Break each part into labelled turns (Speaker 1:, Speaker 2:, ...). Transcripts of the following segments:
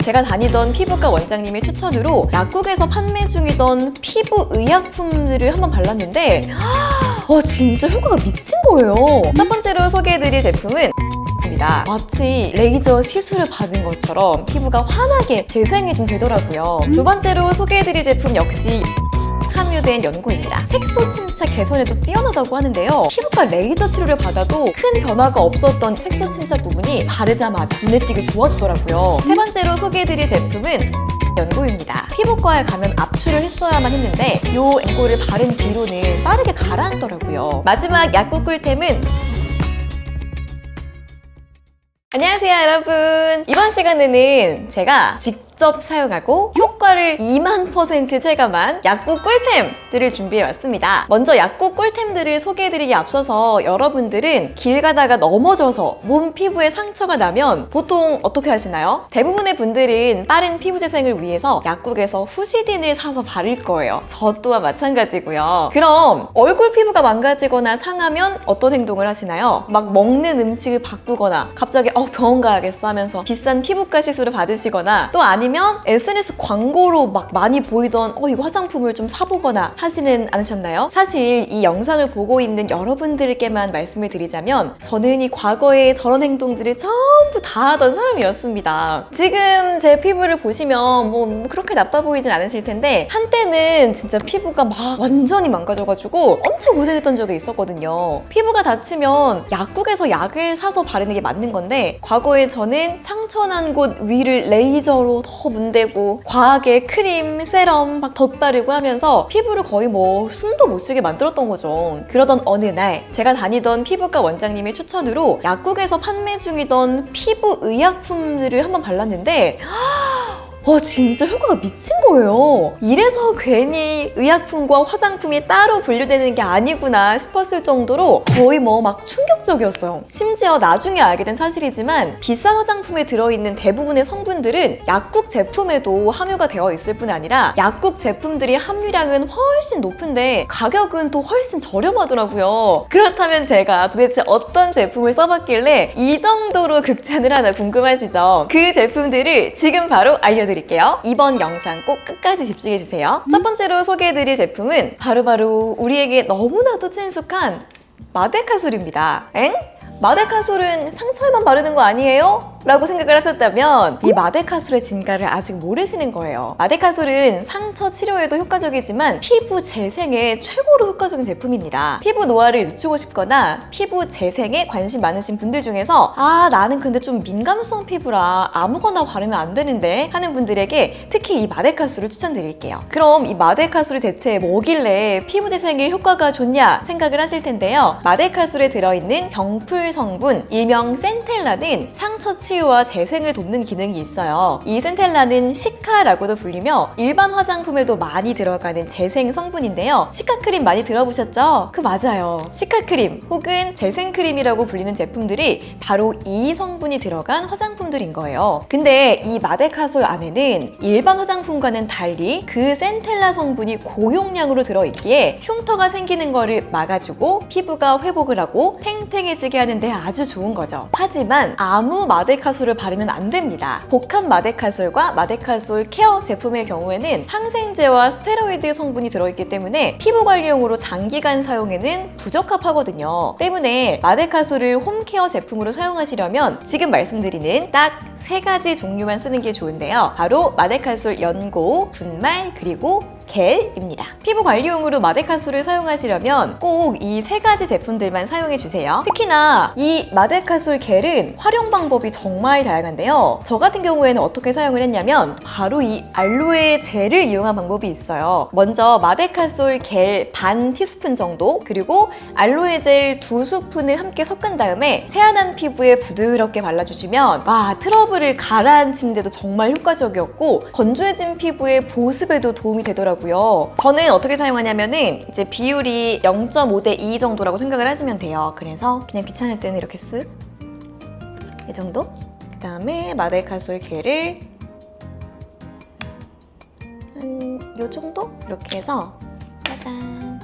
Speaker 1: 제가 다니던 피부과 원장님의 추천으로 약국에서 판매 중이던 피부 의약품들을 한번 발랐는데 진짜 효과가 미친 거예요. 첫 번째로 소개해드릴 제품은 마치 레이저 시술을 받은 것처럼 피부가 환하게 재생이 좀 되더라고요. 두 번째로 소개해드릴 제품 역시 함유된 연고입니다. 색소 침착 개선에도 뛰어나다고 하는데요. 피부과 레이저 치료를 받아도 큰 변화가 없었던 색소 침착 부분이 바르자마자 눈에 띄게 좋아지더라고요. 세 번째로 소개해드릴 제품은 연고입니다. 피부과에 가면 압출을 했어야만 했는데 이 연고를 바른 뒤로는 빠르게 가라앉더라고요. 마지막 약국 꿀템은 안녕하세요 여러분. 이번 시간에는 제가 직접 사용하고 효과를 20000% 체감한 약국 꿀템들을 준비해왔습니다. 먼저 약국 꿀템들을 소개해드리기 앞서서 여러분들은 길 가다가 넘어져서 몸 피부에 상처가 나면 보통 어떻게 하시나요? 대부분의 분들은 빠른 피부 재생을 위해서 약국에서 후시딘을 사서 바를 거예요. 저 또한 마찬가지고요. 그럼 얼굴 피부가 망가지거나 상하면 어떤 행동을 하시나요? 막 먹는 음식을 바꾸거나 갑자기 병원 가야겠어 하면서 비싼 피부과 시술을 받으시거나 또 아니면 SNS 광고로 막 많이 보이던 이거 화장품을 좀 사보거나 하시는 않으셨나요? 사실 이 영상을 보고 있는 여러분들께만 말씀을 드리자면 저는 이 과거에 저런 행동들을 전부 다 하던 사람이었습니다. 지금 제 피부를 보시면 뭐 그렇게 나빠 보이진 않으실 텐데 한때는 진짜 피부가 막 완전히 망가져가지고 엄청 고생했던 적이 있었거든요. 피부가 다치면 약국에서 약을 사서 바르는 게 맞는 건데 과거에 저는 상처난 곳 위를 레이저로 더 문대고 과하게 크림, 세럼 막 덧바르고 하면서 피부를 거의 뭐 숨도 못 쉬게 만들었던 거죠. 그러던 어느 날 제가 다니던 피부과 원장님의 추천으로 약국에서 판매 중이던 피부 의약품들을 한번 발랐는데 진짜 효과가 미친 거예요. 이래서 괜히 의약품과 화장품이 따로 분류되는 게 아니구나 싶었을 정도로 거의 막 충격적이었어요. 심지어 나중에 알게 된 사실이지만 비싼 화장품에 들어있는 대부분의 성분들은 약국 제품에도 함유가 되어 있을 뿐 아니라 약국 제품들이 함유량은 훨씬 높은데 가격은 또 훨씬 저렴하더라고요. 그렇다면 제가 도대체 어떤 제품을 써봤길래 이 정도로 극찬을 하나 궁금하시죠? 그 제품들을 지금 바로 알려드릴게요. 이번 영상 꼭 끝까지 집중해주세요. 첫 번째로 소개해드릴 제품은 바로 우리에게 너무나도 친숙한 마데카솔입니다. 엥? 마데카솔은 상처에만 바르는 거 아니에요? 라고 생각을 하셨다면 이 마데카솔의 진가를 아직 모르시는 거예요. 마데카솔은 상처 치료에도 효과적이지만 피부 재생에 최고로 효과적인 제품입니다. 피부 노화를 늦추고 싶거나 피부 재생에 관심 많으신 분들 중에서 나는 근데 좀 민감성 피부라 아무거나 바르면 안 되는데 하는 분들에게 특히 이 마데카솔을 추천드릴게요. 그럼 이 마데카솔이 대체 뭐길래 피부 재생에 효과가 좋냐 생각을 하실 텐데요. 마데카솔에 들어있는 병풀 성분 일명 센텔라는 상처 치유와 재생을 돕는 기능이 있어요. 이 센텔라는 시카라고도 불리며 일반 화장품에도 많이 들어가는 재생 성분인데요. 시카크림 많이 들어보셨죠? 맞아요. 시카크림 혹은 재생크림이라고 불리는 제품들이 바로 이 성분이 들어간 화장품들인 거예요. 근데 이 마데카솔 안에는 일반 화장품과는 달리 그 센텔라 성분이 고용량으로 들어있기에 흉터가 생기는 거를 막아주고 피부가 회복을 하고 탱탱해지게 하는 데 아주 좋은 거죠. 하지만 아무 마데카솔을 바르면 안 됩니다. 복합 마데카솔과 마데카솔 케어 제품의 경우에는 항생제와 스테로이드 성분이 들어있기 때문에 피부 관리용으로 장기간 사용에는 부적합하거든요. 때문에 마데카솔을 홈케어 제품으로 사용하시려면 지금 말씀드리는 딱 3가지 종류만 쓰는 게 좋은데요. 바로 마데카솔 연고, 분말, 그리고 겔입니다. 피부 관리용으로 마데카솔을 사용하시려면 꼭 이 3가지 제품들만 사용해주세요. 특히나 이 마데카솔 겔은 활용 방법이 정말 다양한데요. 저 같은 경우에는 어떻게 사용을 했냐면 바로 이 알로에 젤을 이용한 방법이 있어요. 먼저 마데카솔 겔 반 티스푼 정도 그리고 알로에 젤 2스푼을 함께 섞은 다음에 세안한 피부에 부드럽게 발라주시면 트러블을 가라앉히는 데도 정말 효과적이었고 건조해진 피부의 보습에도 도움이 되더라고요. 저는 어떻게 사용하냐면은 이제 비율이 0.5대 2 정도라고 생각을 하시면 돼요. 그래서 그냥 귀찮을 때는 이렇게 쓱 이 정도? 그 다음에 마데카솔 겔을 한 요 정도? 이렇게 해서 짜잔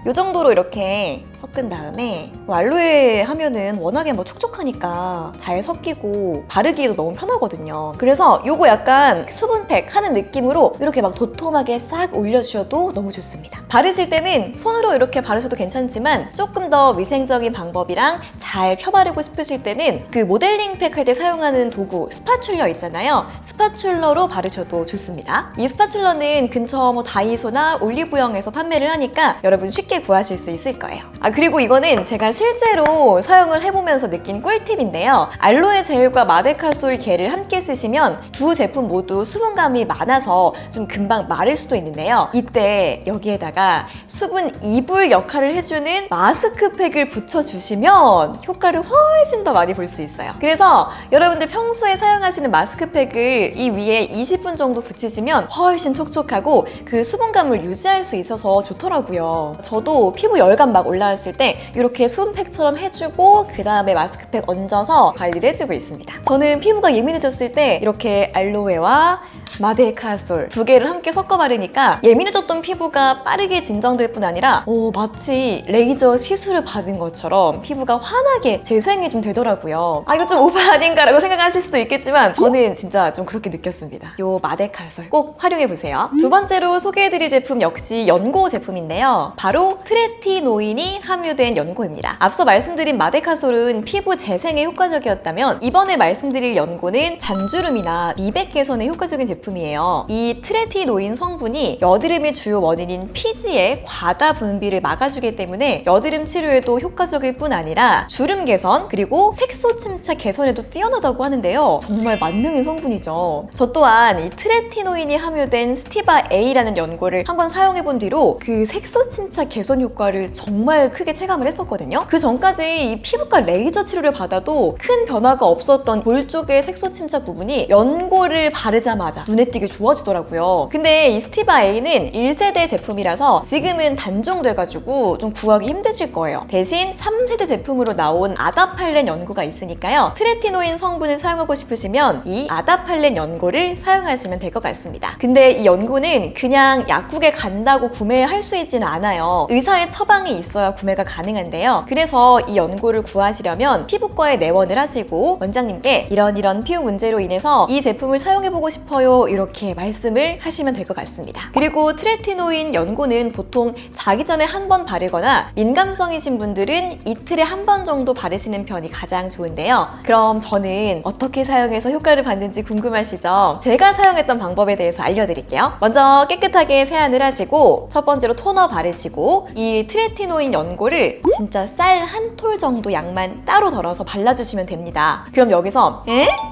Speaker 1: 요 정도로 이렇게 섞은 다음에 알로에 하면은 워낙에 뭐 촉촉하니까 잘 섞이고 바르기에도 너무 편하거든요. 그래서 요거 약간 수분팩 하는 느낌으로 이렇게 막 도톰하게 싹 올려주셔도 너무 좋습니다. 바르실 때는 손으로 이렇게 바르셔도 괜찮지만 조금 더 위생적인 방법이랑 잘 펴바르고 싶으실 때는 그 모델링 팩 할 때 사용하는 도구 스파츌러 있잖아요. 스파츌러로 바르셔도 좋습니다. 이 스파츌러는 근처 뭐 다이소나 올리브영에서 판매를 하니까 여러분 쉽게 구하실 수 있을 거예요. 그리고 이거는 제가 실제로 사용을 해보면서 느낀 꿀팁인데요. 알로에 젤과 마데카솔 겔을 함께 쓰시면 두 제품 모두 수분감이 많아서 좀 금방 마를 수도 있는데요. 이때 여기에다가 수분 이불 역할을 해주는 마스크팩을 붙여주시면 효과를 훨씬 더 많이 볼 수 있어요. 그래서 여러분들 평소에 사용하시는 마스크팩을 이 위에 20분 정도 붙이시면 훨씬 촉촉하고 그 수분감을 유지할 수 있어서 좋더라고요. 저도 피부 열감 막 올라왔을 때 이렇게 수분팩처럼 해주고 그 다음에 마스크팩 얹어서 관리를 해주고 있습니다. 저는 피부가 예민해졌을 때 이렇게 알로에와 마데카솔 두 개를 함께 섞어 바르니까 예민해졌던 피부가 빠르게 진정될 뿐 아니라 마치 레이저 시술을 받은 것처럼 피부가 환하게 재생이 좀 되더라고요. 이거 좀 오바 아닌가라고 생각하실 수도 있겠지만 저는 진짜 좀 그렇게 느꼈습니다. 요 마데카솔 꼭 활용해보세요. 두 번째로 소개해드릴 제품 역시 연고 제품인데요. 바로 트레티노인이 함유된 연고입니다. 앞서 말씀드린 마데카솔은 피부 재생에 효과적이었다면 이번에 말씀드릴 연고는 잔주름이나 미백 개선에 효과적인 제품이에요. 이 트레티노인 성분이 여드름의 주요 원인인 피지의 과다 분비를 막아주기 때문에 여드름 치료에도 효과적일 뿐 아니라 주름 개선 그리고 색소 침착 개선에도 뛰어나다고 하는데요. 정말 만능인 성분이죠. 저 또한 이 트레티노인이 함유된 스티바 A라는 연고를 한번 사용해본 뒤로 그 색소 침착 개선 효과를 정말 크게 체감을 했었거든요. 그 전까지 이 피부과 레이저 치료를 받아도 큰 변화가 없었던 볼 쪽의 색소 침착 부분이 연고를 바르자마자 눈에 띄게 좋아지더라고요. 근데 이 스티바 A는 1세대 제품이라서 지금은 단종돼가지고 좀 구하기 힘드실 거예요. 대신 3세대 제품으로 나온 아다팔렌 연고가 있으니까요. 트레티노인 성분을 사용하고 싶으시면 이 아다팔렌 연고를 사용하시면 될 것 같습니다. 근데 이 연고는 그냥 약국에 간다고 구매할 수 있지는 않아요. 의사의 처방이 있어야 구매가 가능한데요. 그래서 이 연고를 구하시려면 피부과에 내원을 하시고 원장님께 이런 피부 문제로 인해서 이 제품을 사용해보고 싶어요 이렇게 말씀을 하시면 될 것 같습니다. 그리고 트레티노인 연고는 보통 자기 전에 한 번 바르거나 민감성이신 분들은 이틀에 한 번 정도 바르시는 편이 가장 좋은데요. 그럼 저는 어떻게 사용해서 효과를 봤는지 궁금하시죠? 제가 사용했던 방법에 대해서 알려드릴게요. 먼저 깨끗하게 세안을 하시고 첫 번째로 토너 바르시고 이 트레티노인 연고를 진짜 쌀 한 톨 정도 양만 따로 덜어서 발라주시면 됩니다. 그럼 여기서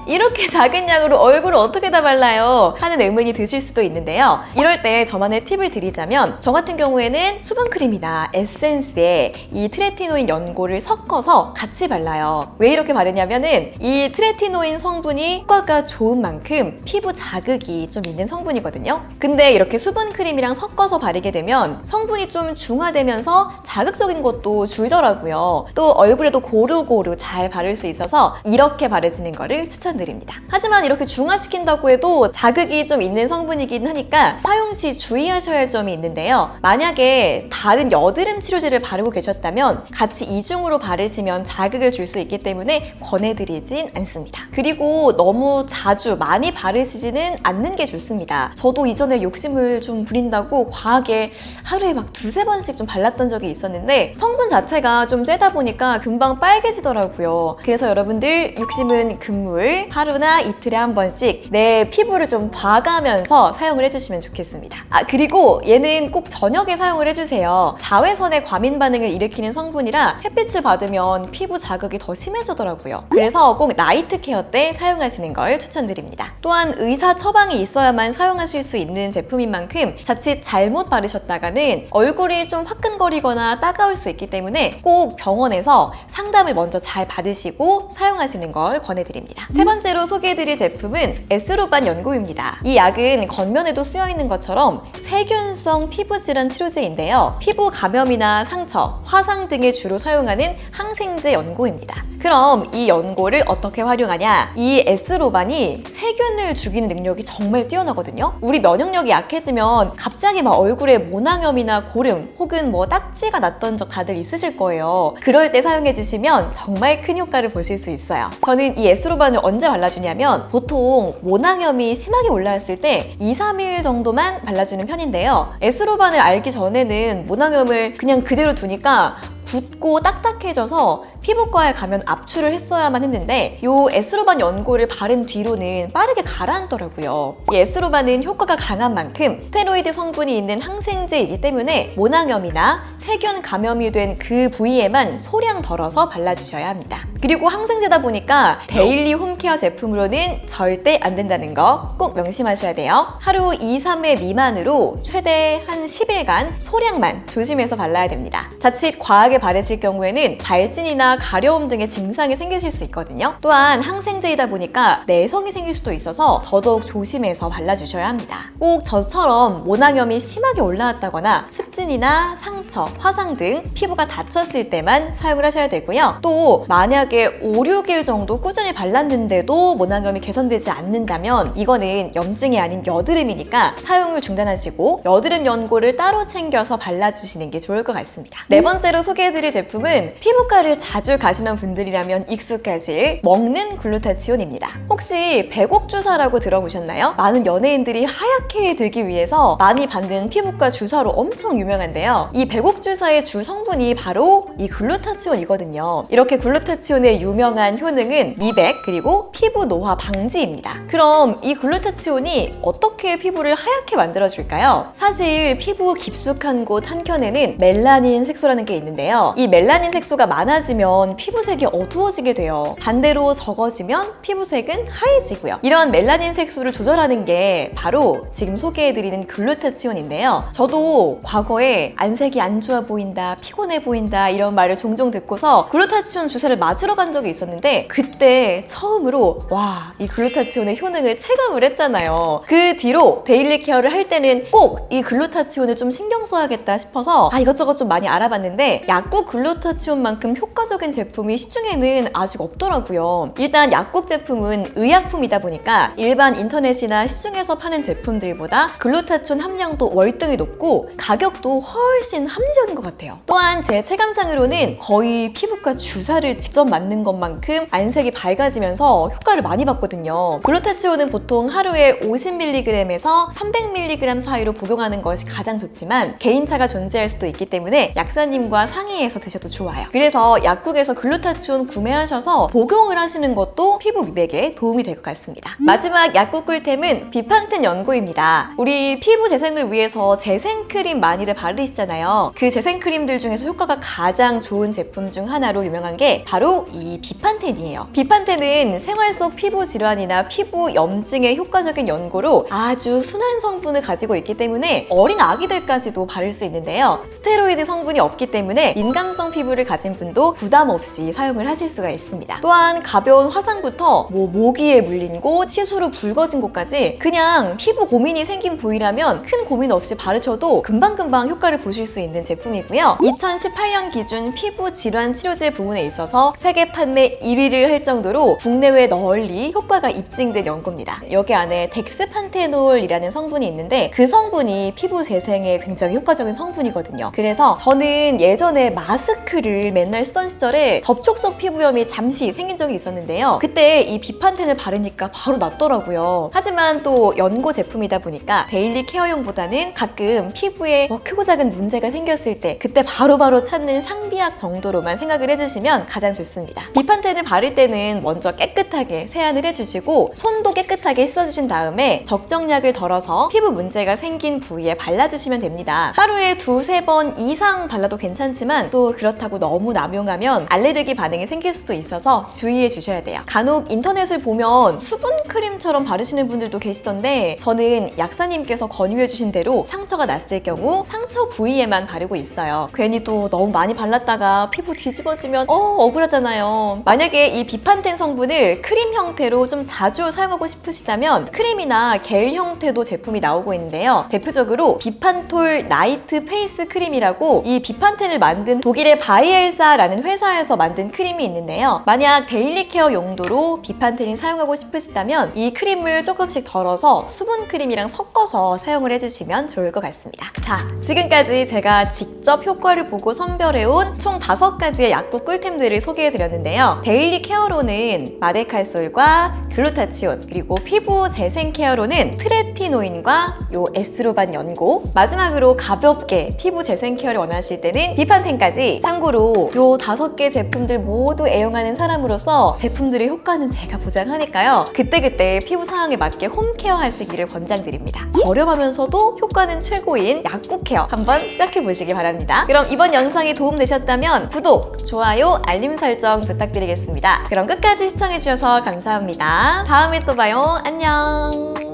Speaker 1: 이렇게 작은 양으로 얼굴을 어떻게 다 발라요? 하는 의문이 드실 수도 있는데요. 이럴 때 저만의 팁을 드리자면 저 같은 경우에는 수분크림이나 에센스에 이 트레티노인 연고를 섞어서 같이 발라요. 왜 이렇게 바르냐면은 이 트레티노인 성분이 효과가 좋은 만큼 피부 자극이 좀 있는 성분이거든요. 근데 이렇게 수분크림이랑 섞어서 바르게 되면 성분이 좀 중화되면서 자극적인 것도 줄더라고요. 또 얼굴에도 고루고루 잘 바를 수 있어서 이렇게 바르시는 거를 추천드립니다. 하지만 이렇게 중화시킨다고 해도 자극이 좀 있는 성분이긴 하니까 사용 시 주의하셔야 할 점이 있는데요. 만약에 다른 여드름 치료제를 바르고 계셨다면 같이 이중으로 바르시면 자극을 줄 수 있기 때문에 권해드리진 않습니다. 그리고 너무 자주 많이 바르시지는 않는 게 좋습니다. 저도 이전에 욕심을 좀 부린다고 과하게 하루에 막 두세 번씩 좀 발랐던 적이 있었는데 성분 자체가 좀 세다 보니까 금방 빨개지더라고요. 그래서 여러분들 욕심은 금물 하루나 이틀에 한 번씩 내 피부를 좀 봐가면서 사용을 해주시면 좋겠습니다. 그리고 얘는 꼭 저녁에 사용을 해주세요. 자외선의 과민 반응을 일으키는 성분이라 햇빛을 받으면 피부 자극이 더 심해지더라고요. 그래서 꼭 나이트 케어 때 사용하시는 걸 추천드립니다. 또한 의사 처방이 있어야만 사용하실 수 있는 제품인 만큼 자칫 잘못 바르셨다가는 얼굴이 좀 화끈거리거나 따가울 수 있기 때문에 꼭 병원에서 상담을 먼저 잘 받으시고 사용하시는 걸 권해드립니다. 세 번째로 소개해드릴 제품은 에스로반 연고유입니다. 제품입니다. 이 약은 겉면에도 쓰여 있는 것처럼 세균성 피부 질환 치료제인데요. 피부 감염이나 상처, 화상 등에 주로 사용하는 항생제 연고입니다. 그럼 이 연고를 어떻게 활용하냐? 이 에스로반이 세균을 죽이는 능력이 정말 뛰어나거든요. 우리 면역력이 약해지면 갑자기 막 얼굴에 모낭염이나 고름 혹은 뭐 딱지가 났던 적 다들 있으실 거예요. 그럴 때 사용해 주시면 정말 큰 효과를 보실 수 있어요. 저는 이 에스로반을 언제 발라주냐면 보통 모낭염이 심하게 올라왔을 때 2-3일 정도만 발라주는 편인데요. 에스로반을 알기 전에는 모낭염을 그냥 그대로 두니까 굳고 딱딱해져서 피부과에 가면 압출을 했어야만 했는데 이 에스로반 연고를 바른 뒤로는 빠르게 가라앉더라고요. 이 에스로반은 효과가 강한 만큼 스테로이드 성분이 있는 항생제이기 때문에 모낭염이나 세균 감염이 된 그 부위에만 소량 덜어서 발라주셔야 합니다. 그리고 항생제다 보니까 데일리 홈케어 제품으로는 절대 안 된다는 거 꼭 명심하셔야 돼요. 하루 2-3회 미만으로 최대 한 10일간 소량만 조심해서 발라야 됩니다. 자칫 과하게 바르실 경우에는 발진이나 가려움 등의 증상이 생기실 수 있거든요. 또한 항생제이다 보니까 내성이 생길 수도 있어서 더더욱 조심해서 발라주셔야 합니다. 꼭 저처럼 모낭염이 심하게 올라왔다거나 습진이나 상처, 화상 등 피부가 다쳤을 때만 사용을 하셔야 되고요. 또 만약에 5-6일 정도 꾸준히 발랐는데도 모낭염이 개선되지 않는다면 이거는 염증이 아닌 여드름이니까 사용을 중단하시고 여드름 연고를 따로 챙겨서 발라주시는 게 좋을 것 같습니다. 네 번째로 소개해드릴 제품은 피부과를 자주 가시는 분들이라면 익숙하실 먹는 글루타치온입니다. 혹시 백옥주사라고 들어보셨나요? 많은 연예인들이 하얗게 되기 위해서 많이 받는 피부과 주사로 엄청 유명한데요. 이 백옥주사의 주 성분이 바로 이 글루타치온이거든요. 이렇게 글루타치온의 유명한 효능은 미백 그리고 피부 노화 방지입니다. 그럼 이 글루타치온이 어떻게 피부를 하얗게 만들어줄까요? 사실 피부 깊숙한 곳 한켠에는 멜라닌 색소라는 게 있는데요. 이 멜라닌 색소가 많아지면 피부색이 어두워지게 돼요. 반대로 적어지면 피부색은 하얘지고요. 이런 멜라닌 색소를 조절하는 게 바로 지금 소개해드리는 글루타치온인데요. 저도 과거에 안색이 안 좋아 보인다, 피곤해 보인다 이런 말을 종종 듣고서 글루타치온 주사를 맞으러 간 적이 있었는데 그때 처음으로 와, 이 글루타치온의 효능을 체감을 했잖아요. 그 뒤로 데일리 케어를 할 때는 꼭 이 글루타치온을 좀 신경 써야겠다 싶어서 이것저것 좀 많이 알아봤는데 약국 글루타치온만큼 효과적인 제품이 시중에는 아직 없더라고요. 일단 약국 제품은 의약품이다 보니까 일반 인터넷이나 시중에서 파는 제품들보다 글루타치온 함량도 월등히 높고 가격도 훨씬 합리적인 것 같아요. 또한 제 체감상으로는 거의 피부과 주사를 직접 맞는 것만큼 안색이 밝아지면서 효과를 많이 봤거든요. 글루타치온은 보통 하루에 50mg에서 300mg 사이로 복용하는 것이 가장 좋지만 개인차가 존재할 수도 있기 때문에 약사님과 상의해서 드셔도 좋아요. 그래서 약국에서 글루타치온 구매하셔서 복용을 하시는 것도 피부 미백에 도움이 될 것 같습니다. 마지막 약국 꿀템은 비판텐 연고입니다. 우리 피부 재생을 위해서 재생크림 많이들 바르시잖아요. 그 재생크림들 중에서 효과가 가장 좋은 제품 중 하나로 유명한 게 바로 이 비판텐이에요. 비판텐은 생활 속 피부 질환이나 피부 염증에 효과적인 연고로 아주 순한 성분을 가지고 있기 때문에 어린 아기들까지도 바를 수 있는데요. 스테로이드 성분이 없기 때문에 민감성 피부를 가진 분도 부담 없이 사용을 하실 수가 있습니다. 또한 가벼운 화상부터 모기에 물린 곳, 치수로 붉어진 곳까지 그냥 피부 고민이 생긴 부위라면 큰 고민 없이 바르셔도 금방금방 효과를 보실 수 있는 제품이고요. 2018년 기준 피부 질환 치료제 부문에 있어서 세계 판매 1위를 할 정도로 국내외 널리 효과가 입증된 연고입니다. 여기 안에 덱스판테놀이라는 성분이 있는데 그 성분이 피부 재생에 굉장히 효과적인 성분이거든요. 그래서 저는 예전에 마스크를 맨날 쓰던 시절에 접촉성 피부염이 잠시 생긴 적이 있었는데요. 그때 이 비판텐을 바르니까 바로 낫더라고요. 하지만 또 연고 제품이다 보니까 데일리 케어용보다는 가끔 피부에 크고 작은 문제가 생겼을 때 그때 바로바로 찾는 상비약 정도로만 생각을 해주시면 가장 좋습니다. 비판텐을 바를 때는 먼저 깨끗하게 세안을 해주시고 손도 깨끗하게 씻어주신 다음에 적정량을 덜어서 피부 문제가 생긴 부위에 발라주시면 됩니다. 하루에 2-3번 이상 발라도 괜찮지만 하지만 또 그렇다고 너무 남용하면 알레르기 반응이 생길 수도 있어서 주의해 주셔야 돼요. 간혹 인터넷을 보면 수분 크림처럼 바르시는 분들도 계시던데 저는 약사님께서 권유해 주신 대로 상처가 났을 경우 상처 부위에만 바르고 있어요. 괜히 또 너무 많이 발랐다가 피부 뒤집어지면 억울하잖아요. 만약에 이 비판텐 성분을 크림 형태로 좀 자주 사용하고 싶으시다면 크림이나 겔 형태도 제품이 나오고 있는데요. 대표적으로 비판톨 나이트 페이스 크림이라고 이 비판텐을 만든 독일의 바이엘사라는 회사에서 만든 크림이 있는데요. 만약 데일리 케어 용도로 비판텐을 사용하고 싶으시다면 이 크림을 조금씩 덜어서 수분 크림이랑 섞어서 사용을 해주시면 좋을 것 같습니다. 자, 지금까지 제가 직접 효과를 보고 선별해온 총 5가지의 약국 꿀템들을 소개해드렸는데요. 데일리 케어로는 마데칼솔과 글루타치온, 그리고 피부 재생 케어로는 트레티노인과 요 에스로반 연고, 마지막으로 가볍게 피부 재생 케어를 원하실 때는 비판텐까지. 참고로 요 5개 제품들 모두 애용하는 사람으로서 제품들의 효과는 제가 보장하니까요. 그때그때 피부 상황에 맞게 홈케어 하시기를 권장드립니다. 저렴하면서도 효과는 최고인 약국 케어 한번 시작해 보시기 바랍니다. 그럼 이번 영상이 도움되셨다면 구독, 좋아요, 알림 설정 부탁드리겠습니다. 그럼 끝까지 시청해주셔서 감사합니다. 다음에 또 봐요. 안녕.